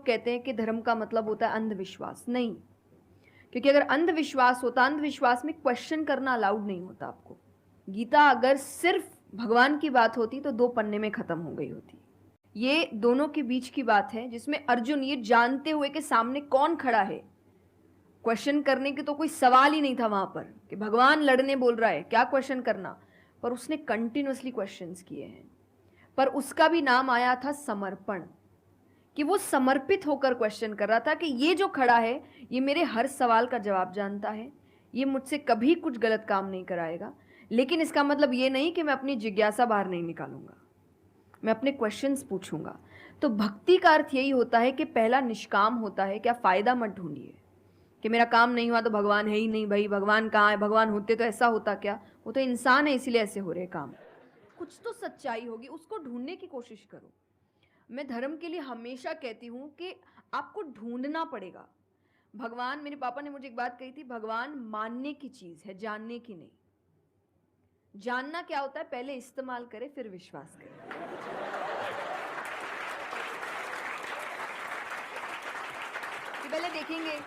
लोग कहते हैं कि धर्म का मतलब होता है अंधविश्वास। नहीं, क्योंकि अगर अंधविश्वास होता, अंधविश्वास में क्वेश्चन करना अलाउड नहीं होता आपको। गीता अगर सिर्फ भगवान की बात होती तो 2 पन्ने में खत्म हो गई होती। ये दोनों के बीच की बात है, जिसमें अर्जुन ये जानते हुए कि सामने कौन खड़ा है, क्वेश्चन करने की तो कोई सवाल ही नहीं था वहां पर कि भगवान लड़ने बोल रहा है, क्या क्वेश्चन करना, पर उसने कंटिन्यूअसली क्वेश्चंस किए हैं। पर उसका भी नाम आया था समर्पण, कि वो समर्पित होकर क्वेश्चन कर रहा था कि ये जो खड़ा है ये मेरे हर सवाल का जवाब जानता है, ये मुझसे कभी कुछ गलत काम नहीं कराएगा, लेकिन इसका मतलब ये नहीं कि मैं अपनी जिज्ञासा बाहर नहीं निकालूंगा, मैं अपने क्वेश्चंस पूछूंगा। तो भक्ति का अर्थ यही होता है कि पहला निष्काम होता है, क्या फायदा मत ढूंढिए कि मेरा काम नहीं हुआ तो भगवान है ही नहीं, भाई भगवान कहाँ है, भगवान होते तो ऐसा होता क्या, वो तो इंसान है इसीलिए ऐसे हो रहे काम। कुछ तो सच्चाई होगी, उसको ढूंढने की कोशिश करो। मैं धर्म के लिए हमेशा कहती हूं कि आपको ढूंढना पड़ेगा भगवान। मेरे पापा ने मुझे एक बात कही थी, भगवान मानने की चीज है, जानने की नहीं। जानना क्या होता है, पहले इस्तेमाल करे फिर विश्वास करे। कि पहले देखेंगे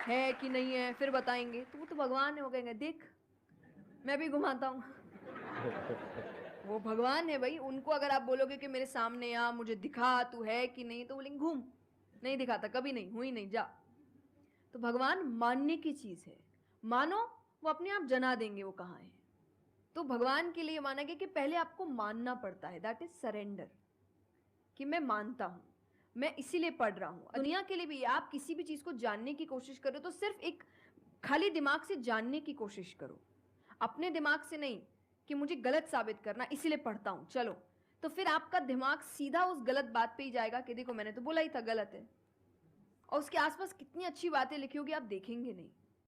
है कि नहीं है, फिर बताएंगे, तो वो तो भगवान है, वो कहेंगे देख मैं भी घुमाता हूं। वो भगवान है भाई, उनको अगर आप बोलोगे कि मेरे सामने आ, मुझे दिखा तू है कि नहीं, तो बोलेंगे घूम, नहीं दिखाता, कभी नहीं हुई, नहीं जा। तो भगवान मानने की चीज है, मानो वो अपने आप जना देंगे वो कहाँ है। तो भगवान के लिए माना गया कि पहले आपको मानना पड़ता है, दैट इज सरेंडर, कि मैं मानता हूं, मैं इसीलिए पढ़ रहा हूं। दुनिया के लिए भी आप किसी भी चीज को जानने की कोशिश करो तो सिर्फ एक खाली दिमाग से जानने की कोशिश करो, अपने दिमाग से नहीं कि मुझे गलत साबित करना इसीलिए पढ़ता हूं चलो। तो फिर आपका दिमाग सीधा उस गलत बात पे ही जाएगा कि देखो मैंने तो बोला ही था गलत है, और उसके आसपास कितनी अच्छी बातें लिखी होगी आप देखेंगे नहीं।